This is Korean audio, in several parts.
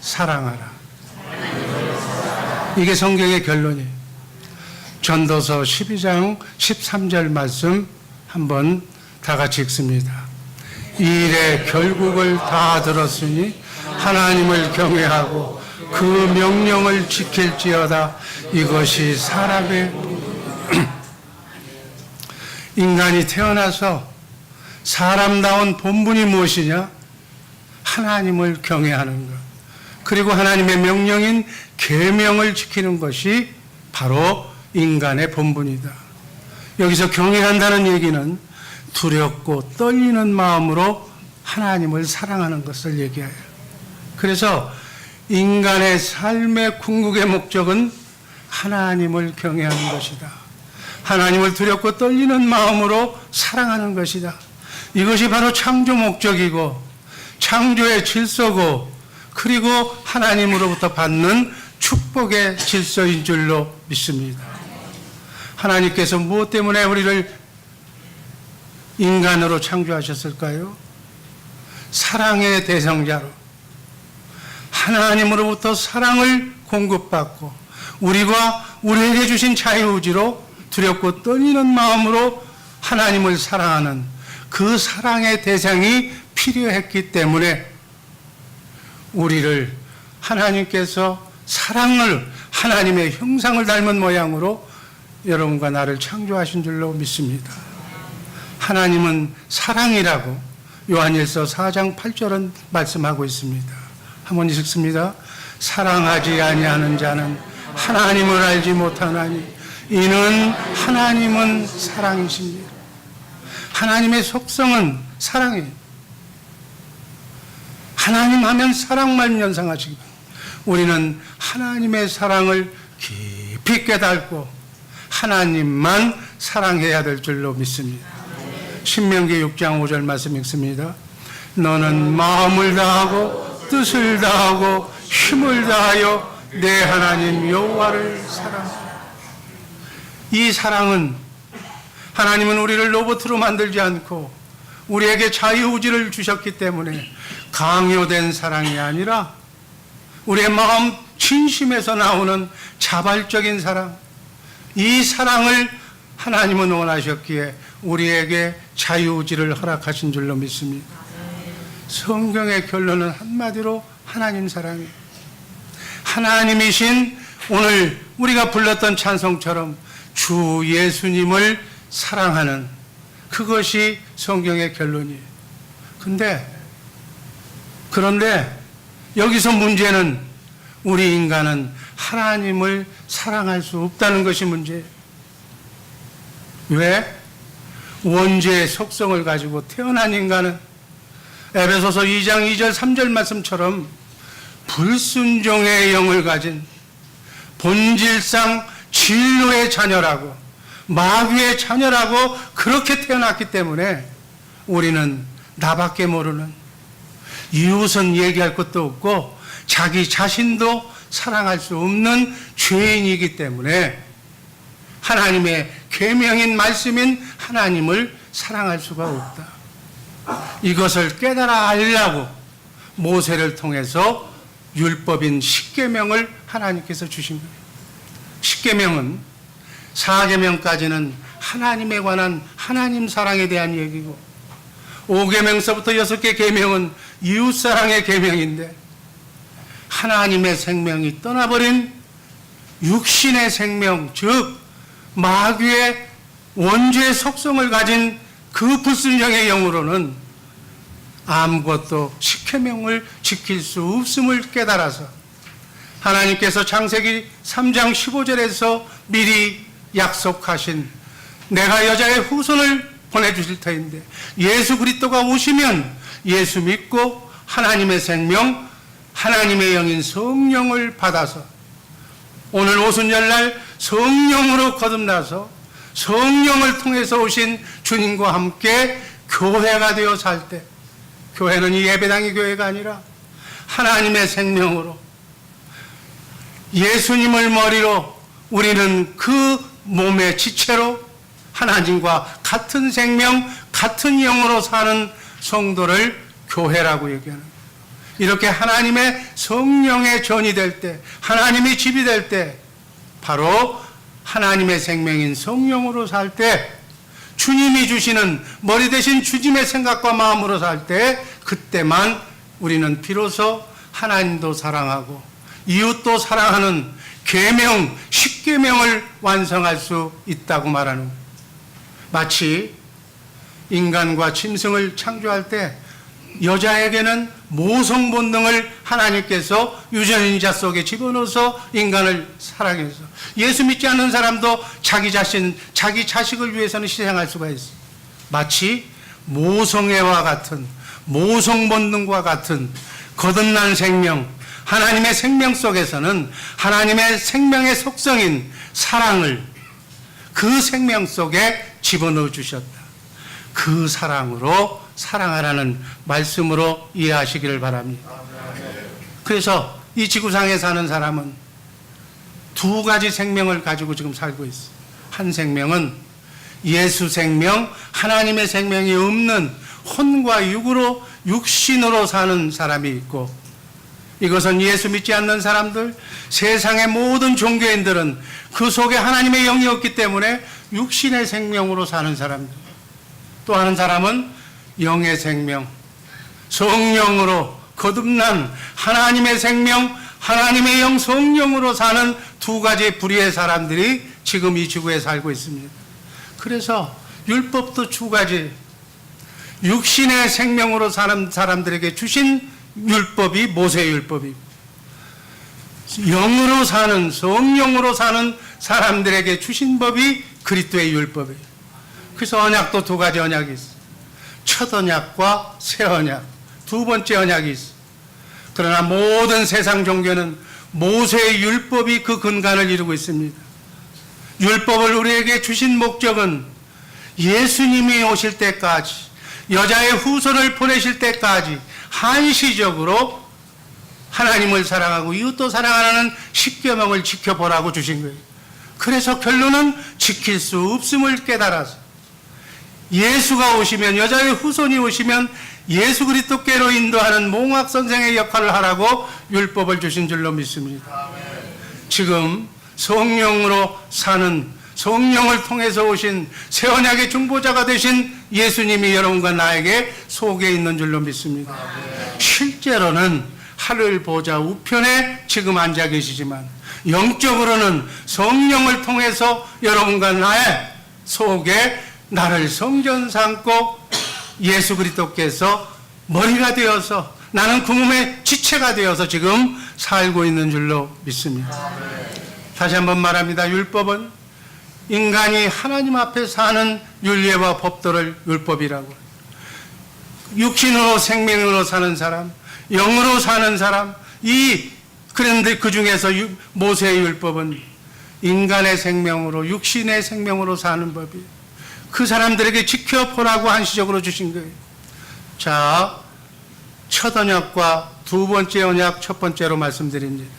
사랑하라. 이게 성경의 결론이에요. 전도서 12장 13절 말씀 한번 다 같이 읽습니다. 이 일의 결국을 다 들었으니 하나님을 경외하고 그 명령을 지킬지어다. 이것이 사람의 인간이 태어나서 사람다운 본분이 무엇이냐? 하나님을 경외하는 것, 그리고 하나님의 명령인 계명을 지키는 것이 바로 인간의 본분이다. 여기서 경외한다는 얘기는 두렵고 떨리는 마음으로 하나님을 사랑하는 것을 얘기해요. 그래서 인간의 삶의 궁극의 목적은 하나님을 경외하는 것이다. 하나님을 두렵고 떨리는 마음으로 사랑하는 것이다. 이것이 바로 창조 목적이고 창조의 질서고, 그리고 하나님으로부터 받는 축복의 질서인 줄로 믿습니다. 하나님께서 무엇 때문에 우리를 인간으로 창조하셨을까요? 사랑의 대상자로, 하나님으로부터 사랑을 공급받고 우리에게 주신 자유의지로 두렵고 떨리는 마음으로 하나님을 사랑하는 그 사랑의 대상이 필요했기 때문에 우리를 하나님께서 사랑을, 하나님의 형상을 닮은 모양으로 여러분과 나를 창조하신 줄로 믿습니다. 하나님은 사랑이라고 요한일서 4장 8절은 말씀하고 있습니다. 한번 읽습니다. 사랑하지 아니하는 자는 하나님을 알지 못하나니 이는 하나님은 사랑이십니다. 하나님의 속성은 사랑이에요. 하나님 하면 사랑만 연상하시기 바랍니다. 우리는 하나님의 사랑을 깊이 깨닫고 하나님만 사랑해야 될 줄로 믿습니다. 신명기 6장 5절 말씀 읽습니다. 너는 마음을 다하고 뜻을 다하고 힘을 다하여 내 하나님 여호와를 사랑하라. 이 사랑은, 하나님은 우리를 로봇으로 만들지 않고 우리에게 자유의지를 주셨기 때문에 강요된 사랑이 아니라 우리의 마음 진심에서 나오는 자발적인 사랑, 이 사랑을 하나님은 원하셨기에 우리에게 자유의지를 허락하신 줄로 믿습니다. 성경의 결론은 한마디로 하나님 사랑이에요. 하나님이신 오늘 우리가 불렀던 찬송처럼 주 예수님을 사랑하는, 그것이 성경의 결론이에요. 그런데 여기서 문제는 우리 인간은 하나님을 사랑할 수 없다는 것이 문제예요. 왜? 원죄의 속성을 가지고 태어난 인간은 에베소서 2장 2절 3절 말씀처럼 불순종의 영을 가진 본질상 진노의 자녀라고, 마귀의 자녀라고 그렇게 태어났기 때문에 우리는 나밖에 모르는, 이웃은 얘기할 것도 없고 자기 자신도 사랑할 수 없는 죄인이기 때문에 하나님의 계명인 말씀인 하나님을 사랑할 수가 없다. 이것을 깨달아 알려고 모세를 통해서 율법인 십계명을 하나님께서 주신 거예요. 십계명은 4계명까지는 하나님에 관한 하나님 사랑에 대한 얘기고, 5계명서부터 6개 계명은 이웃사랑의 계명인데, 하나님의 생명이 떠나버린 육신의 생명, 즉 마귀의 원죄의 속성을 가진 그 불순종의 영으로는 아무것도 십계명을 지킬 수 없음을 깨달아서 하나님께서 창세기 3장 15절에서 미리 약속하신 내가 여자의 후손을 보내주실 터인데, 예수 그리스도가 오시면 예수 믿고 하나님의 생명, 하나님의 영인 성령을 받아서 오늘 오순절날 성령으로 거듭나서 성령을 통해서 오신 주님과 함께 교회가 되어 살 때, 교회는 이 예배당의 교회가 아니라 하나님의 생명으로 예수님을 머리로 우리는 그 몸의 지체로 하나님과 같은 생명, 같은 영으로 사는 성도를 교회라고 얘기하는 거예요. 이렇게 하나님의 성령의 전이 될 때, 하나님의 집이 될 때, 바로 하나님의 생명인 성령으로 살 때, 주님이 주시는 머리 대신 주님의 생각과 마음으로 살 때, 그때만 우리는 비로소 하나님도 사랑하고 이웃도 사랑하는 계명, 10계명을 완성할 수 있다고 말하는 거예요. 마치 인간과 짐승을 창조할 때 여자에게는 모성 본능을 하나님께서 유전자 속에 집어넣어서 인간을 사랑해서, 예수 믿지 않는 사람도 자기 자신, 자기 자식을 위해서는 희생할 수가 있어요. 마치 모성애와 같은, 모성 본능과 같은 거듭난 생명, 하나님의 생명 속에서는 하나님의 생명의 속성인 사랑을 그 생명 속에 집어넣어 주셨다. 그 사랑으로 사랑하라는 말씀으로 이해하시기를 바랍니다. 그래서 이 지구상에 사는 사람은 두 가지 생명을 가지고 지금 살고 있어요. 한 생명은 예수 생명, 하나님의 생명이 없는 혼과 육으로, 육신으로 사는 사람이 있고, 이것은 예수 믿지 않는 사람들, 세상의 모든 종교인들은 그 속에 하나님의 영이 없기 때문에 육신의 생명으로 사는 사람들. 또 하는 사람은 영의 생명, 성령으로 거듭난 하나님의 생명, 하나님의 영, 성령으로 사는 두 가지 부류의 사람들이 지금 이 지구에 살고 있습니다. 그래서 율법도 두 가지, 육신의 생명으로 사는 사람들에게 주신 율법이 모세율법이고, 영으로 사는, 성령으로 사는 사람들에게 주신 법이 그리스도의 율법이에요. 그래서 언약도 두 가지 언약이 있어요. 첫 언약과 새 언약, 두 번째 언약이 있어요. 그러나 모든 세상 종교는 모세의 율법이 그 근간을 이루고 있습니다. 율법을 우리에게 주신 목적은 예수님이 오실 때까지, 여자의 후손을 보내실 때까지 한시적으로 하나님을 사랑하고 이웃도 사랑하는 10계명을 지켜보라고 주신 거예요. 그래서 결론은 지킬 수 없음을 깨달아서 예수가 오시면, 여자의 후손이 오시면 예수 그리스도께로 인도하는 몽학 선생의 역할을 하라고 율법을 주신 줄로 믿습니다. 지금 성령으로 사는, 성령을 통해서 오신 새 언약의 중보자가 되신 예수님이 여러분과 나에게 속에 있는 줄로 믿습니다. 실제로는 하늘 보좌 우편에 지금 앉아 계시지만 영적으로는 성령을 통해서 여러분과 나의 속에 나를 성전 삼고 예수 그리스도께서 머리가 되어서 나는 그 몸의 지체가 되어서 지금 살고 있는 줄로 믿습니다. 다시 한번 말합니다. 율법은 인간이 하나님 앞에 사는 윤례와 법도를 율법이라고. 육신으로 생명으로 사는 사람, 영으로 사는 사람, 그런데 그 중에서 모세의 율법은 인간의 생명으로, 육신의 생명으로 사는 법이에요. 그 사람들에게 지켜보라고 한시적으로 주신 거예요. 자, 첫 언약과 두 번째 언약, 첫 번째로 말씀드립니다.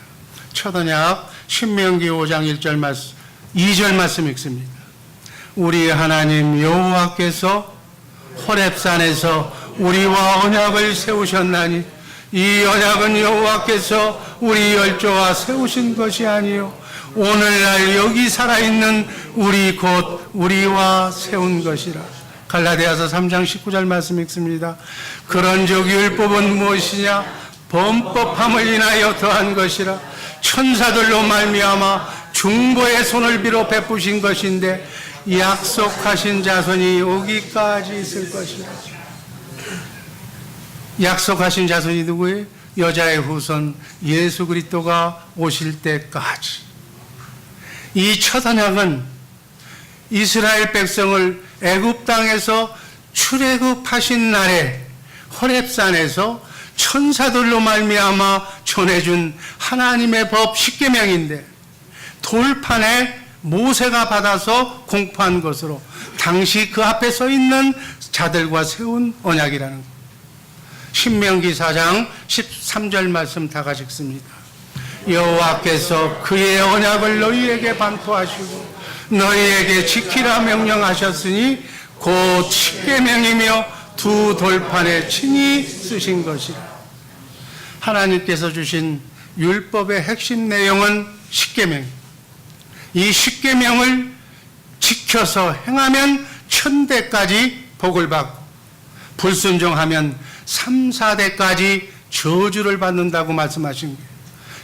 첫 언약, 신명기 5장 1절 말씀, 2절 말씀 읽습니다. 우리 하나님 여호와께서 호렙산에서 우리와 언약을 세우셨나니 이 언약은 여호와께서 우리 열조와 세우신 것이 아니요 오늘날 여기 살아있는 우리 곧 우리와 세운 것이라. 갈라디아서 3장 19절 말씀 읽습니다. 그런즉 율법은 무엇이냐? 범법함을 인하여 더한 것이라. 천사들로 말미암아 중보의 손을 빌어 베푸신 것인데 약속하신 자손이 오기까지 있을 것이라. 약속하신 자손이 누구예요? 여자의 후손 예수 그리스도가 오실 때까지. 이 첫 언약은 이스라엘 백성을 애굽 땅에서 출애굽하신 날에 호렙산에서 천사들로 말미암아 전해준 하나님의 법 10계명인데 돌판에 모세가 받아서 공포한 것으로 당시 그 앞에 서 있는 자들과 세운 언약이라는 것. 신명기 4장 13절 말씀 다 같이 읽습니다. 여호와께서 그의 언약을 너희에게 반포하시고 너희에게 지키라 명령하셨으니 곧 10계명이며 두 돌판에 친히 쓰신 것이라. 하나님께서 주신 율법의 핵심 내용은 십계명. 이 십계명을 지켜서 행하면 천대까지 복을 받고 불순종하면 3, 4대까지 저주를 받는다고 말씀하신 거예요.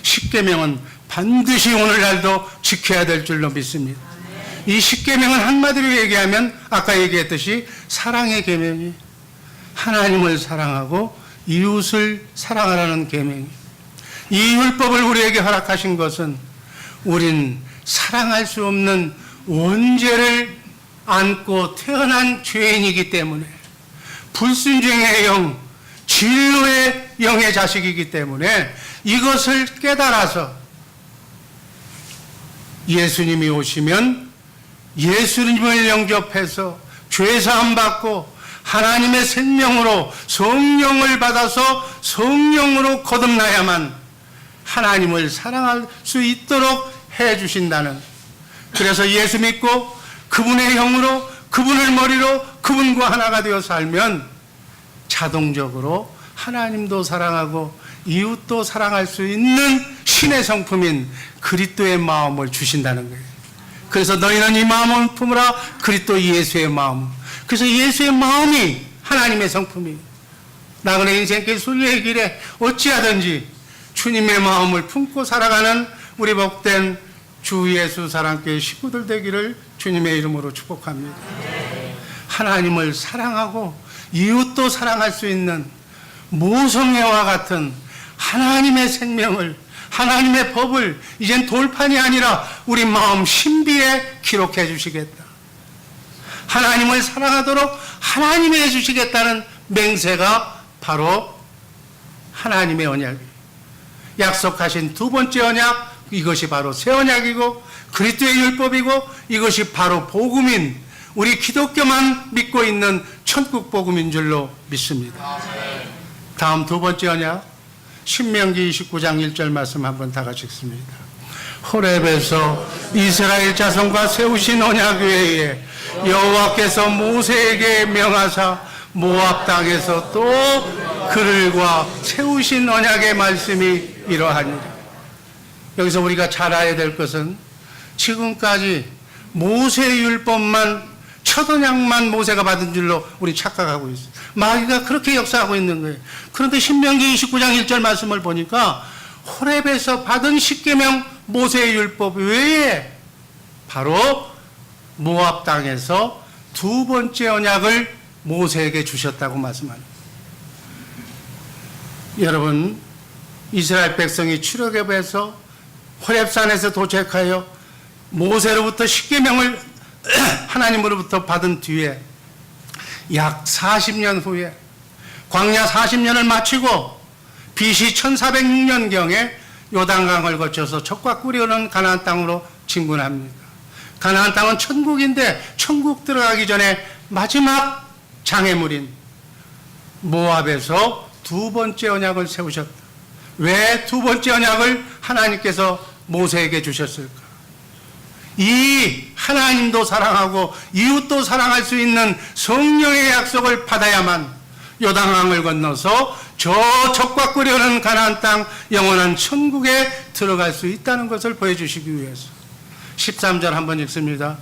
십계명은 반드시 오늘날도 지켜야 될 줄로 믿습니다. 이 십계명은 한마디로 얘기하면 아까 얘기했듯이 사랑의 계명이 하나님을 사랑하고 이웃을 사랑하라는 계명이. 이 율법을 우리에게 허락하신 것은 우린 사랑할 수 없는 원죄를 안고 태어난 죄인이기 때문에 불순종의 영, 진로의 영의 자식이기 때문에 이것을 깨달아서 예수님이 오시면 예수님을 영접해서 죄사함 받고 하나님의 생명으로 성령을 받아서 성령으로 거듭나야만 하나님을 사랑할 수 있도록 해주신다는, 그래서 예수 믿고 그분의 영으로 그분을 머리로 그분과 하나가 되어 살면 자동적으로 하나님도 사랑하고 이웃도 사랑할 수 있는 신의 성품인 그리스도의 마음을 주신다는 거예요. 그래서 너희는 이 마음을 품으라, 그리스도 예수의 마음. 그래서 예수의 마음이 하나님의 성품이에요. 나그네 인생길 순례의 길에 어찌하든지 주님의 마음을 품고 살아가는 우리 복된 주 예수 사랑교회 식구들 되기를 주님의 이름으로 축복합니다. 하나님을 사랑하고 이웃도 사랑할 수 있는 모성애와 같은 하나님의 생명을, 하나님의 법을 이젠 돌판이 아니라 우리 마음 신비에 기록해 주시겠다. 하나님을 사랑하도록 하나님이 해주시겠다는 맹세가 바로 하나님의 언약이에요. 약속하신 두 번째 언약, 이것이 바로 새 언약이고 그리스도의 율법이고 이것이 바로 복음인 우리 기독교만 믿고 있는 천국 복음인 줄로 믿습니다. 다음 두 번째 언약, 신명기 29장 1절 말씀 한번 다 같이 읽습니다. 호렙에서 이스라엘 자손과 세우신 언약 외에 여호와께서 모세에게 명하사 모압 땅에서 또 그들과 세우신 언약의 말씀이 이러하니라. 여기서 우리가 잘 알아야 될 것은 지금까지 모세의 율법만, 첫 언약만 모세가 받은 줄로 우리 착각하고 있어요. 마귀가 그렇게 역사하고 있는 거예요. 그런데 신명기 29장 1절 말씀을 보니까 호렙에서 받은 십계명 모세의 율법 외에 바로 모압 땅에서 두 번째 언약을 모세에게 주셨다고 말씀합니다. 여러분, 이스라엘 백성이 출애굽해서 호렙산에서 도착하여 모세로부터 십계명을 하나님으로부터 받은 뒤에 약 40년 후에 광야 40년을 마치고 BC 1406년경에 요단강을 거쳐서 적과 꿀이 흐르는 가나안 땅으로 진군합니다. 가나안 땅은 천국인데 천국 들어가기 전에 마지막 장애물인 모압에서 두 번째 언약을 세우셨다. 왜 두 번째 언약을 하나님께서 모세에게 주셨을까? 이 하나님도 사랑하고 이웃도 사랑할 수 있는 성령의 약속을 받아야만 요단강을 건너서 저 적과 꿀이 흐르는 가나안 땅 영원한 천국에 들어갈 수 있다는 것을 보여주시기 위해서 13절 한번 읽습니다.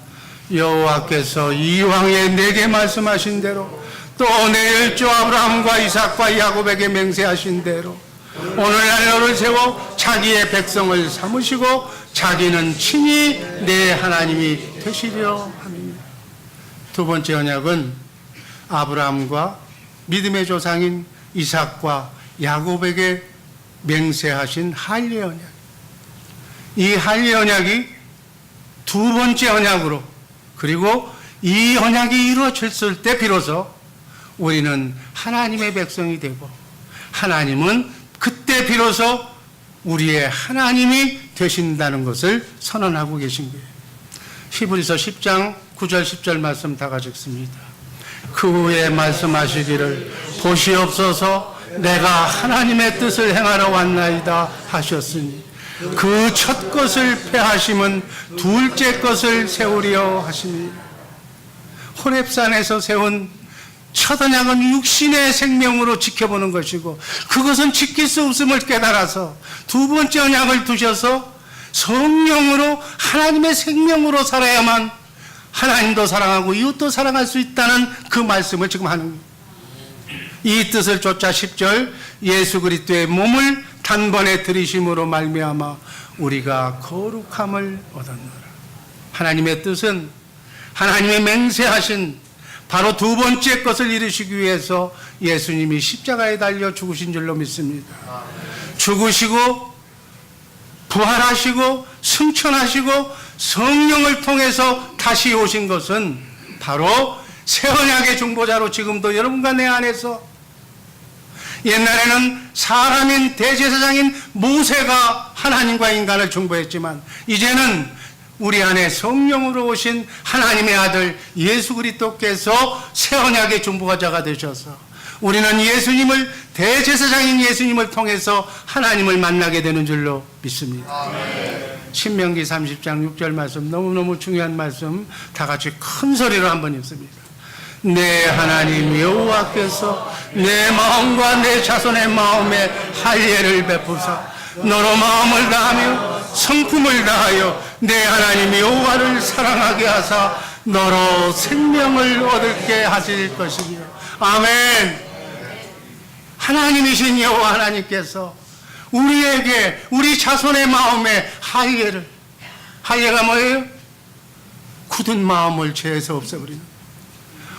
여호와께서 이왕에 내게 말씀하신 대로 또 내 일조 아브라함과 이삭과 야곱에게 맹세하신 대로 오늘날 너를 세워 자기의 백성을 삼으시고 자기는 친히 내 하나님이 되시려 함이니라. 두 번째 언약은 아브라함과 믿음의 조상인 이삭과 야곱에게 맹세하신 할례 언약. 이 할례 언약이 두 번째 언약으로, 그리고 이 언약이 이루어졌을 때 비로소 우리는 하나님의 백성이 되고 하나님은 그때 비로소 우리의 하나님이 되신다는 것을 선언하고 계신 거예요. 히브리서 10장 9절 10절 말씀 다 같이 읽습니다. 그 후에 말씀하시기를 보시옵소서 내가 하나님의 뜻을 행하러 왔나이다 하셨으니 그 첫 것을 폐하심은 둘째 것을 세우려 하시니. 호렙산에서 세운 첫 언약은 육신의 생명으로 지켜보는 것이고 그것은 지킬 수 없음을 깨달아서 두 번째 언약을 두셔서 성령으로 하나님의 생명으로 살아야만 하나님도 사랑하고 이웃도 사랑할 수 있다는 그 말씀을 지금 하는 거예요. 이 뜻을 쫓아 10절 예수 그리스도의 몸을 단번에 들이심으로 말미암아 우리가 거룩함을 얻었노라. 하나님의 뜻은 하나님의 맹세하신 바로 두 번째 것을 이루시기 위해서 예수님이 십자가에 달려 죽으신 줄로 믿습니다. 죽으시고 부활하시고 승천하시고 성령을 통해서 다시 오신 것은 바로 새 언약의 중보자로 지금도 여러분과 내 안에서 옛날에는 사람인 대제사장인 모세가 하나님과 인간을 중보했지만 이제는 우리 안에 성령으로 오신 하나님의 아들 예수 그리스도께서 새 언약의 중보자가 되셔서 우리는 예수님을 대제사장인 예수님을 통해서 하나님을 만나게 되는 줄로 믿습니다. 아멘. 신명기 30장 6절 말씀 너무너무 중요한 말씀 다 같이 큰 소리로 한번 읽습니다. 내 하나님 여호와께서 내 마음과 내 자손의 마음에 할례를 베푸사 너로 마음을 다하며 성품을 다하여 내 하나님 여호와를 사랑하게 하사 너로 생명을 얻게 하실 것이며. 아멘. 하나님이신 여호와 하나님께서 우리에게 우리 자손의 마음에 할례가 뭐예요? 굳은 마음을 죄에서 없애버리는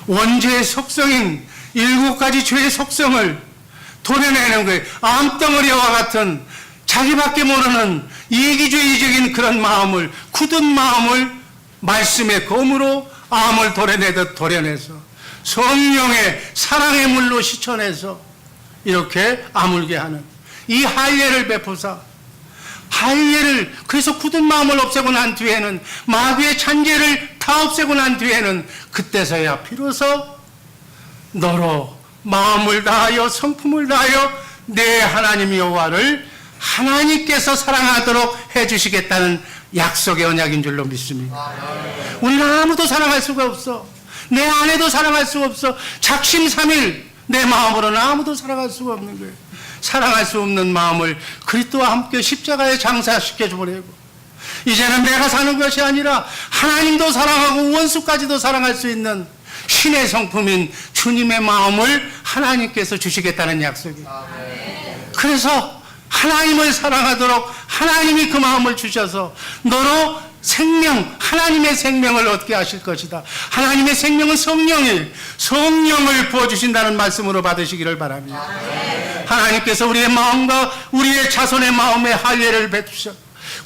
원죄의 속성인 7가지 죄의 속성을 도려내는 거예요. 암덩어리와 같은 자기밖에 모르는 이기주의적인 그런 마음을, 굳은 마음을 말씀의 검으로 암을 도려내듯 도려내서 성령의 사랑의 물로 씻어내서 이렇게 아물게 하는 이 할례를 베푸사 할례를 그래서 굳은 마음을 없애고 난 뒤에는 마귀의 잔재를 다 없애고 난 뒤에는 그때서야 비로소 너로 마음을 다하여 성품을 다하여 내 하나님 여호와를 하나님께서 사랑하도록 해주시겠다는 약속의 언약인 줄로 믿습니다. 우리는 아무도 사랑할 수가 없어. 내 아내도 사랑할 수가 없어. 작심삼일 내 마음으로는 아무도 사랑할 수가 없는 거예요. 사랑할 수 없는 마음을 그리스도와 함께 십자가에 장사시켜 주버리고 이제는 내가 사는 것이 아니라 하나님도 사랑하고 원수까지도 사랑할 수 있는 신의 성품인 주님의 마음을 하나님께서 주시겠다는 약속이에요. 그래서 하나님을 사랑하도록 하나님이 그 마음을 주셔서 너로 생명, 하나님의 생명을 얻게 하실 것이다. 하나님의 생명은 성령을 부어주신다는 말씀으로 받으시기를 바랍니다. 하나님께서 우리의 마음과 우리의 자손의 마음에 할례를 베푸셔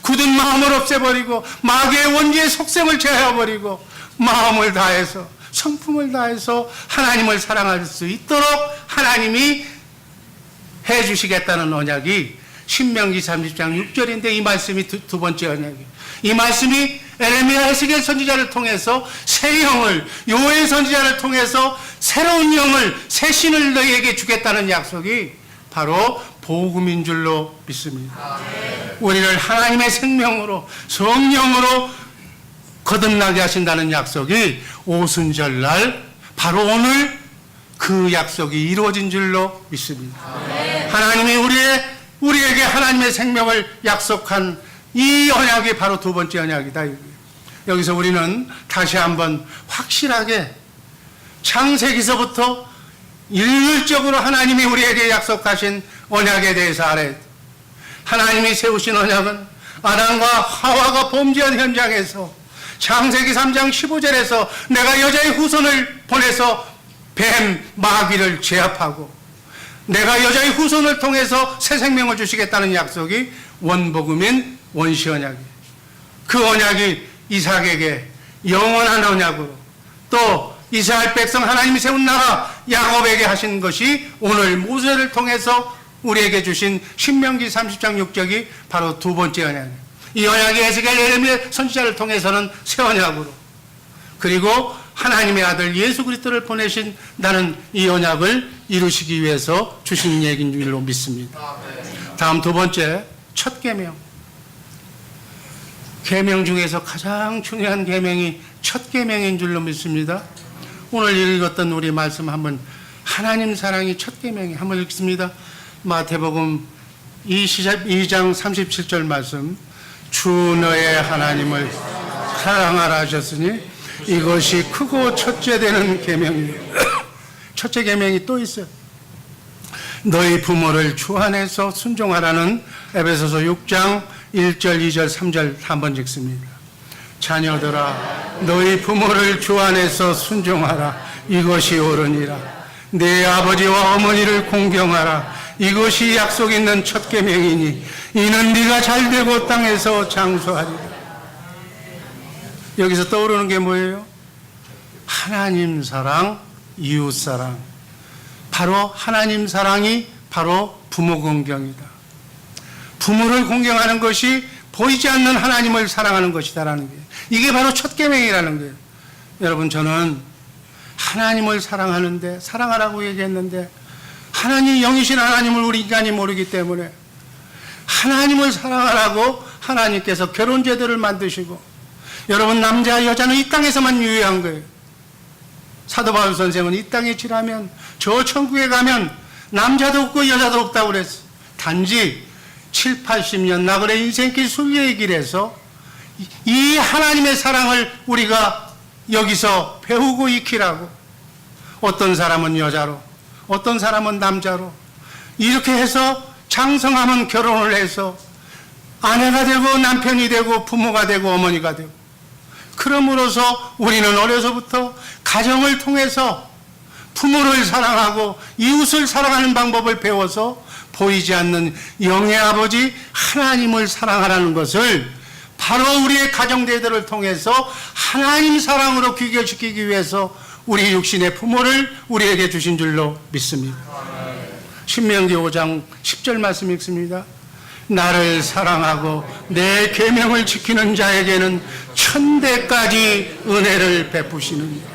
굳은 마음을 없애버리고 마귀의 원죄의 속성을 제어해버리고 마음을 다해서 성품을 다해서 하나님을 사랑할 수 있도록 하나님이 해주시겠다는 언약이 신명기 30장 6절인데 이 말씀이 두 번째 언약이에요. 이 말씀이 에레미야 에스겔 선지자를 통해서 새 영을 요엘 선지자를 통해서 새로운 영을 새 신을 너희에게 주겠다는 약속이 바로 복음인 줄로 믿습니다. 우리를 하나님의 생명으로 성령으로 거듭나게 하신다는 약속이 오순절날 바로 오늘 그 약속이 이루어진 줄로 믿습니다. 하나님이 우리에게 하나님의 생명을 약속한 이 언약이 바로 두 번째 언약이다. 여기서 우리는 다시 한번 확실하게 창세기서부터 일률적으로 하나님이 우리에게 약속하신 언약에 대해서 알아야 돼. 하나님이 세우신 언약은 아담과 하와가 범죄한 현장에서 창세기 3장 15절에서 내가 여자의 후손을 보내서 뱀, 마귀를 제압하고 내가 여자의 후손을 통해서 새 생명을 주시겠다는 약속이 원복음인 원시 언약이에요. 그 언약이 이삭에게 영원한 언약으로 또 이스라엘 백성 하나님이 세운 나라 야곱에게 하신 것이 오늘 모세를 통해서 우리에게 주신 신명기 30장 6절이 바로 두 번째 언약이에요. 이 언약이 에스겔 예레미야 선지자를 통해서는 새 언약으로 그리고 하나님의 아들 예수 그리스도를 보내신 나는 이 언약을 이루시기 위해서 주신 얘기인 줄로 믿습니다. 다음 두 번째 첫 계명. 계명 중에서 가장 중요한 계명이 첫 계명인 줄로 믿습니다. 오늘 읽었던 우리 말씀 한번 하나님 사랑이 첫 계명이 한번 읽습니다. 마태복음 2장 37절 말씀. 주 너의 하나님을 사랑하라 하셨으니 이것이 크고 첫째 되는 계명이에요. 첫째 계명이 또 있어요. 너희 부모를 주 안에서 순종하라는 에베소서 6장 1절, 2절, 3절 한번 읽습니다. 자녀들아 너희 부모를 주 안에서 순종하라. 이것이 옳으니라. 내 아버지와 어머니를 공경하라. 이것이 약속 있는 첫 계명이니 이는 네가 잘되고 땅에서 장수하리라. 여기서 떠오르는 게 뭐예요? 하나님 사랑, 이웃 사랑. 바로 하나님 사랑이 바로 부모 공경이다. 부모를 공경하는 것이 보이지 않는 하나님을 사랑하는 것이다라는 거예요. 이게 바로 첫 계명이라는 거예요. 여러분, 저는 하나님을 사랑하는데, 사랑하라고 얘기했는데 하나님, 영이신 하나님을 우리 인간이 모르기 때문에 하나님을 사랑하라고 하나님께서 결혼제도를 만드시고, 여러분, 남자 여자는 이 땅에서만 유효한 거예요. 사도 바울 선생은 이 땅에 지나면 저 천국에 가면 남자도 없고 여자도 없다고 그랬어요. 단지 7, 80년 나그네 인생길 순례의 길에서 이 하나님의 사랑을 우리가 여기서 배우고 익히라고, 어떤 사람은 여자로, 어떤 사람은 남자로, 이렇게 해서 장성하면 결혼을 해서 아내가 되고 남편이 되고 부모가 되고 어머니가 되고, 그러므로서 우리는 어려서부터 가정을 통해서 부모를 사랑하고 이웃을 사랑하는 방법을 배워서 보이지 않는 영의 아버지 하나님을 사랑하라는 것을 바로 우리의 가정대들을 통해서 하나님 사랑으로 귀결시키기 위해서 우리 육신의 부모를 우리에게 주신 줄로 믿습니다. 신명기 5장 10절 말씀 읽습니다. 나를 사랑하고 내 계명을 지키는 자에게는 천대까지 은혜를 베푸시느니라.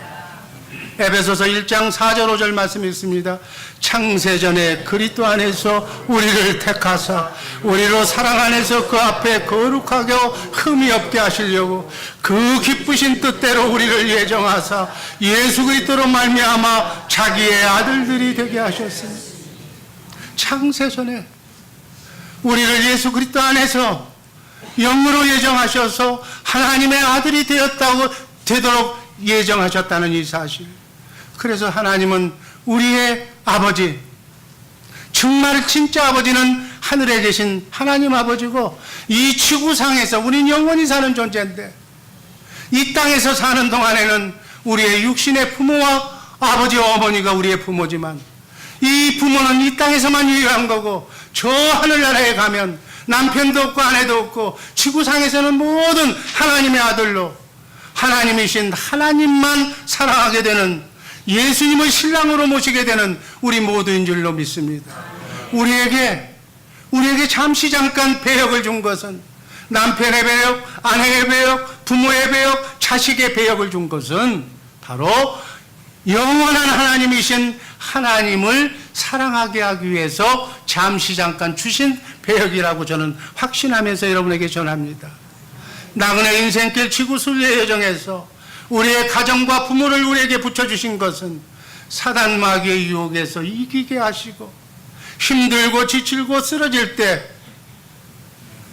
에베소서 1장 4절 5절 말씀 읽습니다. 창세전에 그리스도 안에서 우리를 택하사 우리로 사랑 안에서 그 앞에 거룩하게 흠이 없게 하시려고 그 기쁘신 뜻대로 우리를 예정하사 예수 그리스도로 말미암아 자기의 아들들이 되게 하셨습니다. 창세전에 우리를 예수 그리스도 안에서 영으로 예정하셔서 하나님의 아들이 되도록 예정하셨다는 이 사실. 그래서 하나님은 우리의 아버지, 정말 진짜 아버지는 하늘에 계신 하나님 아버지고, 이 지구상에서 우린 영원히 사는 존재인데 이 땅에서 사는 동안에는 우리의 육신의 부모와 아버지와 어머니가 우리의 부모지만 이 부모는 이 땅에서만 유효한 거고, 저 하늘나라에 가면 남편도 없고 아내도 없고 지구상에서는 모든 하나님의 아들로 하나님이신 하나님만 사랑하게 되는, 예수님을 신랑으로 모시게 되는 우리 모두인 줄로 믿습니다. 우리에게 잠시 잠깐 배역을 준 것은, 남편의 배역, 아내의 배역, 부모의 배역, 자식의 배역을 준 것은 바로 영원한 하나님이신 하나님을 사랑하게 하기 위해서 잠시 잠깐 주신 배역이라고 저는 확신하면서 여러분에게 전합니다. 나그네 인생길 지구 순례 여정에서 우리의 가정과 부모를 우리에게 붙여주신 것은 사단 마귀의 유혹에서 이기게 하시고, 힘들고 지치고 쓰러질 때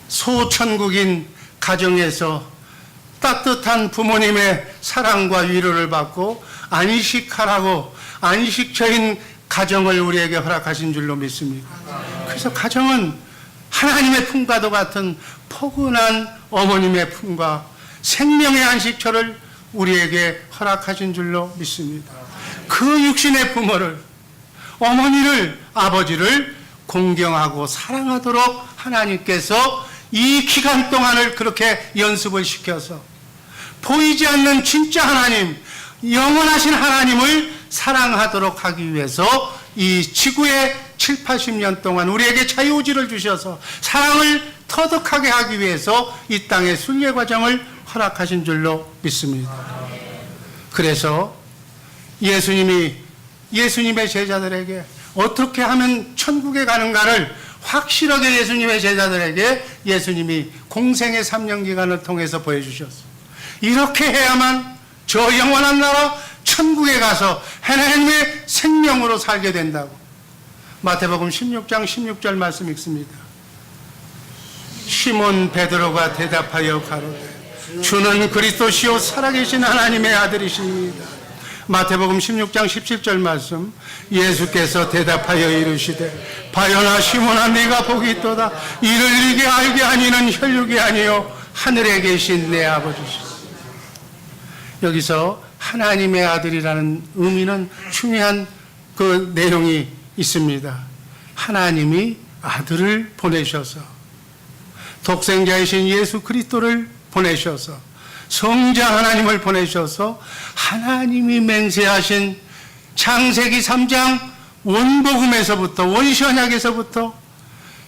소천국인 가정에서 따뜻한 부모님의 사랑과 위로를 받고 안식하라고 안식처인 가정을 우리에게 허락하신 줄로 믿습니다. 그래서 가정은 하나님의 품과도 같은 포근한 어머님의 품과 생명의 안식처를 우리에게 허락하신 줄로 믿습니다. 그 육신의 부모를, 어머니를, 아버지를 공경하고 사랑하도록 하나님께서 이 기간 동안을 그렇게 연습을 시켜서 보이지 않는 진짜 하나님, 영원하신 하나님을 사랑하도록 하기 위해서 이 지구에 7, 80년 동안 우리에게 자유의지를 주셔서 사랑을 터득하게 하기 위해서 이 땅의 순례 과정을 허락하신 줄로 믿습니다. 그래서 예수님의 제자들에게 어떻게 하면 천국에 가는가를 확실하게 예수님의 제자들에게 예수님이 공생의 3년 기간을 통해서 보여주셨어요. 이렇게 해야만 저 영원한 나라 천국에 가서 하나님의 생명으로 살게 된다고. 마태복음 16장 16절 말씀 읽습니다. 시몬 베드로가 대답하여 가로되 주는 그리스도시요 살아계신 하나님의 아들이십니다. 마태복음 16장 17절 말씀. 예수께서 대답하여 이르시되 바요나 시몬아 네가 복이 있도다. 이를 네게 알게 하니는 혈육이 아니요 하늘에 계신 내 아버지시다. 여기서 하나님의 아들이라는 의미는 중요한 그 내용이 있습니다. 하나님이 아들을 보내셔서, 독생자이신 예수 그리스도를 보내셔서, 성자 하나님을 보내셔서 하나님이 맹세하신 창세기 3장 원복음에서부터, 원시언약에서부터,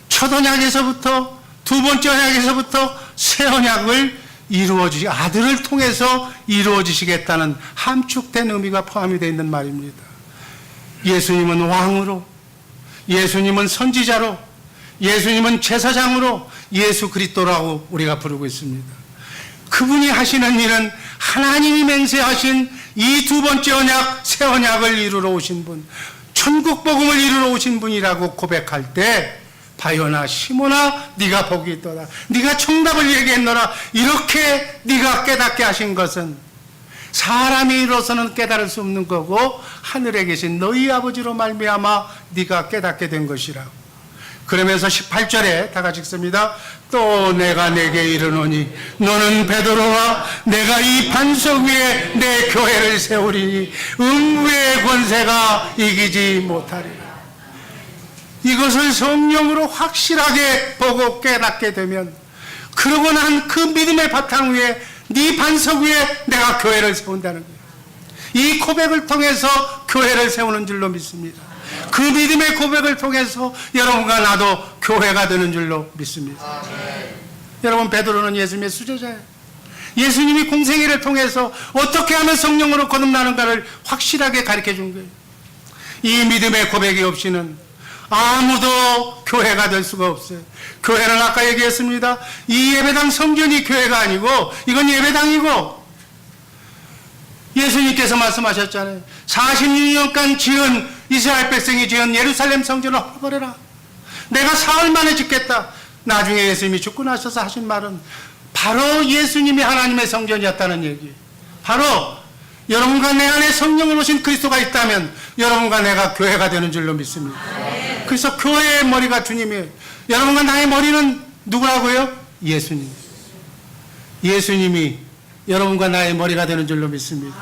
첫언약에서부터, 두 번째 언약에서부터 새 언약을 아들을 통해서 이루어지시겠다는 함축된 의미가 포함이 되어 있는 말입니다. 예수님은 왕으로, 예수님은 선지자로, 예수님은 제사장으로 예수 그리스도라고 우리가 부르고 있습니다. 그분이 하시는 일은 하나님이 맹세하신 이 두 번째 언약, 새 언약을 이루러 오신 분, 천국 복음을 이루러 오신 분이라고 고백할 때 바요나 시몬아 네가 복이 있도다. 네가 정답을 얘기했노라. 이렇게 네가 깨닫게 하신 것은 사람이 이로서는 깨달을 수 없는 거고 하늘에 계신 너희 아버지로 말미암아 네가 깨닫게 된 것이라고. 그러면서 18절에 다 같이 읽습니다. 또 내가 내게 이르노니 너는 베드로와 내가 이 반석 위에 내 교회를 세우리니 음부의 권세가 이기지 못하리라. 이것을 성령으로 확실하게 보고 깨닫게 되면, 그러고 난 그 믿음의 바탕 위에, 네 반석 위에 내가 교회를 세운다는 거예요. 이 고백을 통해서 교회를 세우는 줄로 믿습니다. 그 믿음의 고백을 통해서 여러분과 나도 교회가 되는 줄로 믿습니다. 여러분, 베드로는 예수님의 수제자예요. 예수님이 공생애를 통해서 어떻게 하면 성령으로 거듭나는가를 확실하게 가르쳐 준 거예요. 이 믿음의 고백이 없이는 아무도 교회가 될 수가 없어요. 교회는 아까 얘기했습니다. 이 예배당 성전이 교회가 아니고 이건 예배당이고, 예수님께서 말씀하셨잖아요. 46년간 지은, 이스라엘 백성이 지은 예루살렘 성전을 헐어버려라. 내가 사흘 만에 짓겠다. 나중에 예수님이 죽고 나셔서 하신 말은 바로 예수님이 하나님의 성전이었다는 얘기. 바로 여러분과 내 안에 성령을 오신 그리스도가 있다면 여러분과 내가 교회가 되는 줄로 믿습니다. 그래서 교회의 머리가 주님이에요. 여러분과 나의 머리는 누구라고요? 예수님. 예수님이 여러분과 나의 머리가 되는 줄로 믿습니다.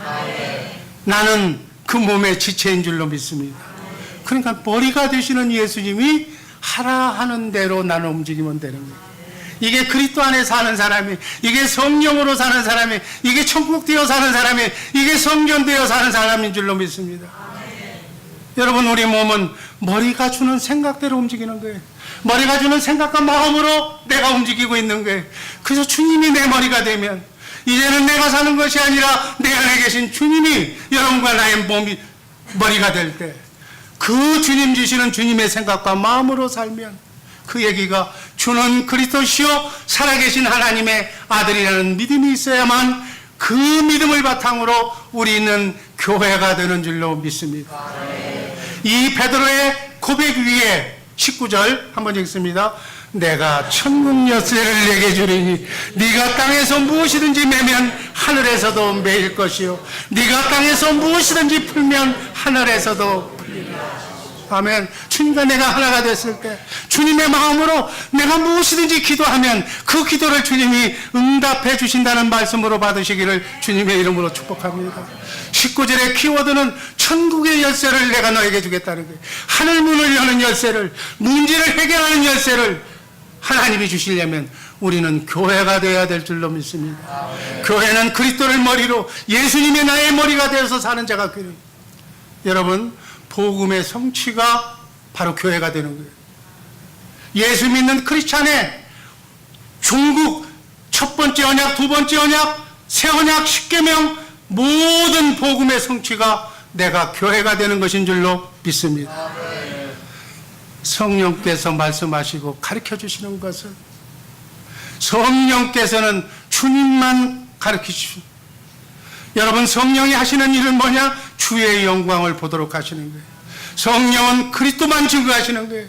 나는 그 몸의 지체인 줄로 믿습니다. 그러니까 머리가 되시는 예수님이 하라 하는 대로 나는 움직이면 되는 거예요. 이게 그리스도 안에 사는 사람이, 이게 성령으로 사는 사람이, 이게 천국 되어 사는 사람이, 이게 성전 되어 사는 사람인 줄로 믿습니다. 여러분, 우리 몸은 머리가 주는 생각대로 움직이는 거예요. 머리가 주는 생각과 마음으로 내가 움직이고 있는 거예요. 그래서 주님이 내 머리가 되면 이제는 내가 사는 것이 아니라 내 안에 계신 주님이 여러분과 나의 머리가 될 때, 그 주님 주시는 주님의 생각과 마음으로 살면, 그 얘기가 주는 그리스도시요 살아계신 하나님의 아들이라는 믿음이 있어야만 그 믿음을 바탕으로 우리는 교회가 되는 줄로 믿습니다. 이 베드로의 고백 위에 19절 한번 읽습니다. 내가 천국 열쇠를 내게 주리니 네가 땅에서 무엇이든지 매면 하늘에서도 매일 것이요 네가 땅에서 무엇이든지 풀면 하늘에서도 풀리라. 아멘. 주님과 내가 하나가 됐을 때 주님의 마음으로 내가 무엇이든지 기도하면 그 기도를 주님이 응답해 주신다는 말씀으로 받으시기를 주님의 이름으로 축복합니다. 19절의 키워드는 천국의 열쇠를 내가 너에게 주겠다는 거예요. 하늘 문을 여는 열쇠를, 문제를 해결하는 열쇠를 하나님이 주시려면 우리는 교회가 되어야 될 줄로 믿습니다. 교회는 그리스도를 머리로 예수님이 나의 머리가 되어서 사는 자가 교회입니다. 여러분, 복음의 성취가 바로 교회가 되는 거예요. 예수 믿는 크리스찬의 종국, 첫 번째 언약, 두 번째 언약, 새 언약, 십계명, 모든 복음의 성취가 내가 교회가 되는 것인 줄로 믿습니다. 성령께서 말씀하시고 가르쳐 주시는 것은, 성령께서는 주님만 가르치시고 여러분, 성령이 하시는 일은 뭐냐? 주의 영광을 보도록 하시는 거예요. 성령은 그리스도만 증거하시는 거예요.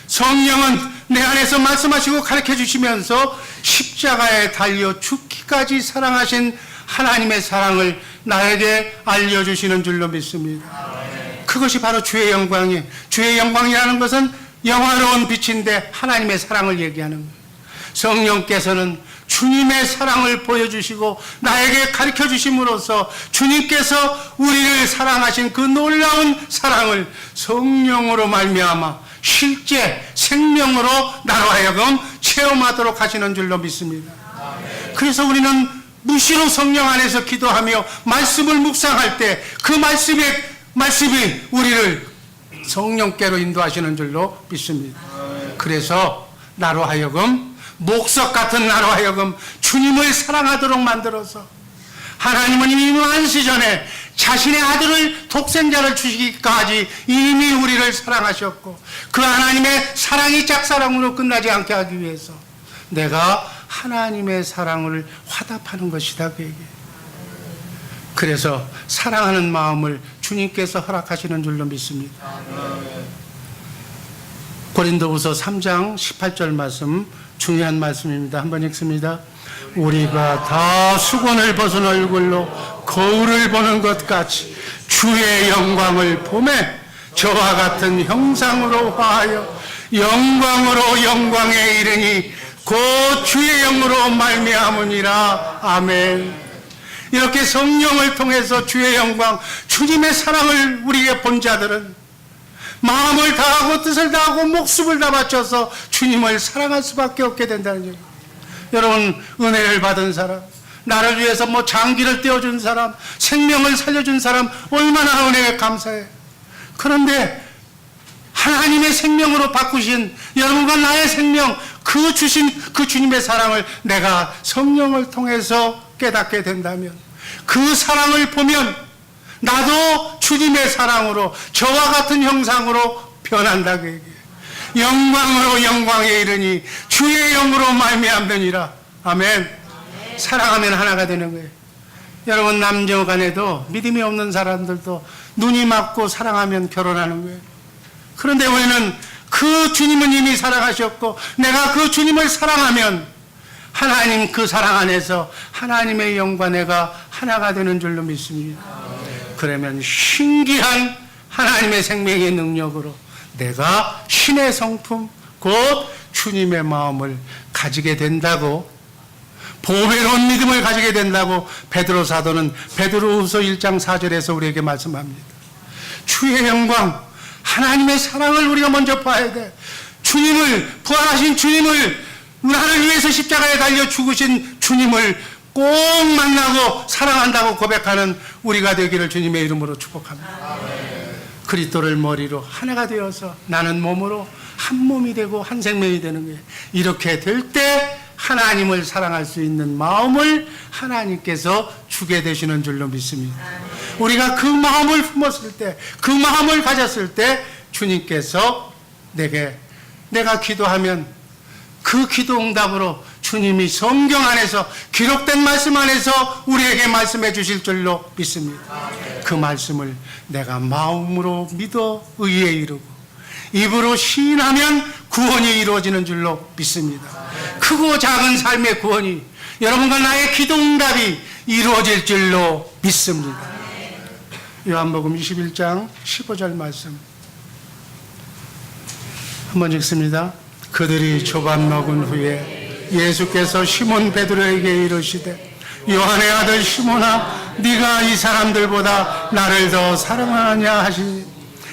성령은 내 안에서 말씀하시고 가르쳐 주시면서 십자가에 달려 죽기까지 사랑하신 하나님의 사랑을 나에게 알려주시는 줄로 믿습니다. 그것이 바로 주의 영광이에요. 주의 영광이라는 것은 영화로운 빛인데 하나님의 사랑을 얘기하는 거예요. 성령께서는 주님의 사랑을 보여주시고 나에게 가르쳐 주심으로써 주님께서 우리를 사랑하신 그 놀라운 사랑을 성령으로 말미암아 실제 생명으로 나로 하여금 체험하도록 하시는 줄로 믿습니다. 그래서 우리는 무시로 성령 안에서 기도하며 말씀을 묵상할 때 그 말씀이 우리를 성령께로 인도하시는 줄로 믿습니다. 그래서 나로 하여금 목석 같은 나로 하여금 주님을 사랑하도록 만들어서 하나님은 이미 만세 전에 자신의 아들을 독생자를 주시기까지 이미 우리를 사랑하셨고 그 하나님의 사랑이 짝사랑으로 끝나지 않게 하기 위해서 내가 하나님의 사랑을 화답하는 것이다 그 얘기예요. 그래서 사랑하는 마음을 주님께서 허락하시는 줄로 믿습니다. 고린도후서 3장 18절 말씀 중요한 말씀입니다. 한번 읽습니다. 우리가 다 수건을 벗은 얼굴로 거울을 보는 것 같이 주의 영광을 보매 저와 같은 형상으로 화하여 영광으로 영광에 이르니 곧 주의 영으로 말미암으니라. 아멘. 이렇게 성령을 통해서 주의 영광, 주님의 사랑을 우리에게 본 자들은 마음을 다하고 뜻을 다하고 목숨을 다 바쳐서 주님을 사랑할 수밖에 없게 된다는 얘기예요. 여러분, 은혜를 받은 사람, 나를 위해서 장기를 떼어준 사람, 생명을 살려준 사람 얼마나 은혜에 감사해. 그런데 하나님의 생명으로 바꾸신 여러분과 나의 생명, 그 주신 그 주님의 사랑을 내가 성령을 통해서 깨닫게 된다면 그 사랑을 보면 나도 주님의 사랑으로 저와 같은 형상으로 변한다 그 얘기예요. 영광으로 영광에 이르니 주의 영으로 말미암느니라. 아멘. 사랑하면 하나가 되는 거예요. 여러분, 남녀 간에도 믿음이 없는 사람들도 눈이 맞고 사랑하면 결혼하는 거예요. 그런데 우리는 그 주님은 이미 사랑하셨고 내가 그 주님을 사랑하면 하나님 그 사랑 안에서 하나님의 영과 내가 하나가 되는 줄로 믿습니다. 그러면 신기한 하나님의 생명의 능력으로 내가 신의 성품 곧 주님의 마음을 가지게 된다고, 보배로운 믿음을 가지게 된다고 베드로 사도는 베드로후서 1장 4절에서 우리에게 말씀합니다. 주의 영광, 하나님의 사랑을 우리가 먼저 봐야 돼. 주님을, 부활하신 주님을, 나를 위해서 십자가에 달려 죽으신 주님을 꼭 만나고 사랑한다고 고백하는 우리가 되기를 주님의 이름으로 축복합니다. 그리스도를 머리로 하나가 되어서 나는 몸으로 한 몸이 되고 한 생명이 되는 거예요. 이렇게 될 때 하나님을 사랑할 수 있는 마음을 하나님께서 주게 되시는 줄로 믿습니다. 우리가 그 마음을 품었을 때, 그 마음을 가졌을 때 주님께서 내가 기도하면 그 기도 응답으로 주님이 성경 안에서 기록된 말씀 안에서 우리에게 말씀해 주실 줄로 믿습니다. 그 말씀을 내가 마음으로 믿어 의에 이르고 입으로 시인하면 구원이 이루어지는 줄로 믿습니다. 크고 작은 삶의 구원이, 여러분과 나의 기도 응답이 이루어질 줄로 믿습니다. 요한복음 21장 15절 말씀 한번 읽습니다. 그들이 조밥 먹은 후에 예수께서 시몬 베드로에게 이르시되 요한의 아들 시몬아, 네가 이 사람들보다 나를 더 사랑하느냐 하시니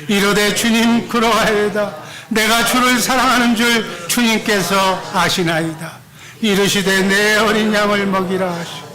이르되 주님 그러하여다. 내가 주를 사랑하는 줄 주님께서 아시나이다. 이르시되 내 어린 양을 먹이라 하시고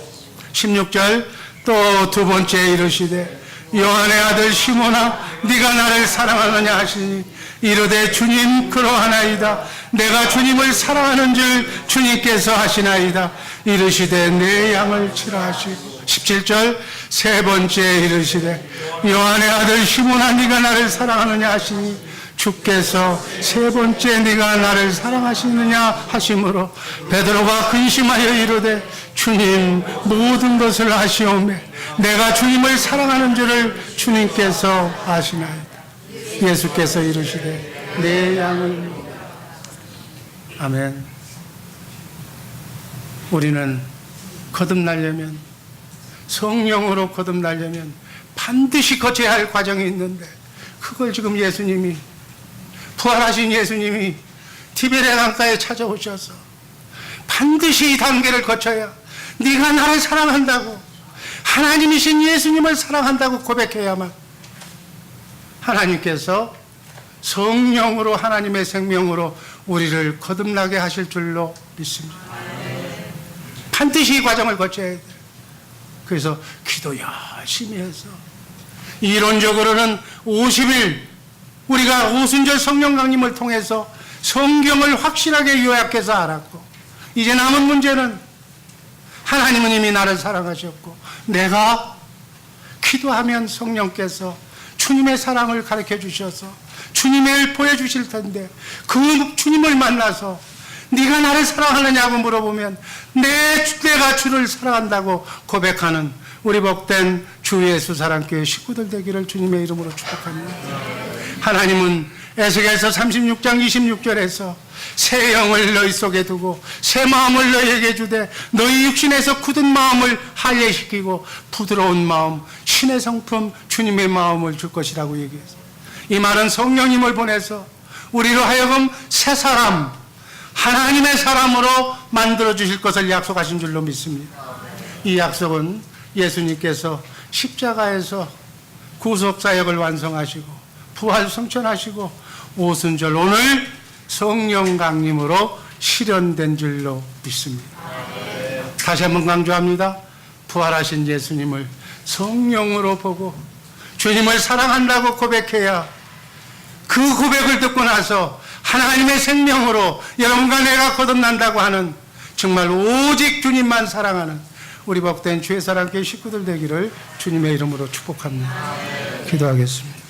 16절 또 두 번째 이르시되 요한의 아들 시몬아, 네가 나를 사랑하느냐 하시니 이르되 주님 그러하나이다. 내가 주님을 사랑하는 줄 주님께서 하시나이다. 이르시되 내 양을 치라 하시고 17절 세 번째 이르시되 요한의 아들 시몬아, 네가 나를 사랑하느냐 하시니 주께서 세 번째 네가 나를 사랑하시느냐 하심으로 베드로가 근심하여 이르되 주님 모든 것을 아시오매 내가 주님을 사랑하는 줄을 주님께서 아시나이다. 예수께서 이르시되 내 양을. 아멘. 우리는 거듭나려면, 성령으로 거듭나려면 반드시 거쳐야 할 과정이 있는데, 그걸 지금 예수님이, 부활하신 예수님이 티베리아 강가에 찾아오셔서 반드시 이 단계를 거쳐야, 네가 나를 사랑한다고, 하나님이신 예수님을 사랑한다고 고백해야만 하나님께서 성령으로, 하나님의 생명으로 우리를 거듭나게 하실 줄로 믿습니다. 반드시 이 과정을 거쳐야 돼요. 그래서 기도 열심히 해서, 이론적으로는 50일 우리가 오순절 성령 강림을 통해서 성경을 확실하게 요약해서 알았고, 이제 남은 문제는 하나님은 이미 나를 사랑하셨고, 내가 기도하면 성령께서 주님의 사랑을 가르쳐 주셔서 주님을 보여주실 텐데, 그 주님을 만나서 네가 나를 사랑하느냐고 물어보면 내가 주를 사랑한다고 고백하는 우리 복된 주 예수 사랑교회 식구들 되기를 주님의 이름으로 축복합니다. 하나님은 에스겔서 36장 26절에서 새 영을 너희 속에 두고 새 마음을 너희에게 주되 너희 육신에서 굳은 마음을 할례시키고 부드러운 마음, 신의 성품 주님의 마음을 줄 것이라고 얘기했어요. 이 말은 성령님을 보내서 우리로 하여금 새 사람, 하나님의 사람으로 만들어 주실 것을 약속하신 줄로 믿습니다. 이 약속은 예수님께서 십자가에서 구속사역을 완성하시고 부활 성천하시고 오순절 오늘 성령 강림으로 실현된 줄로 믿습니다. 다시 한번 강조합니다. 부활하신 예수님을 성령으로 보고 주님을 사랑한다고 고백해야, 그 고백을 듣고 나서 하나님의 생명으로 여러분과 내가 거듭난다고 하는, 정말 오직 주님만 사랑하는 우리 복된 주의 사랑교회 식구들 되기를 주님의 이름으로 축복합니다. 기도하겠습니다.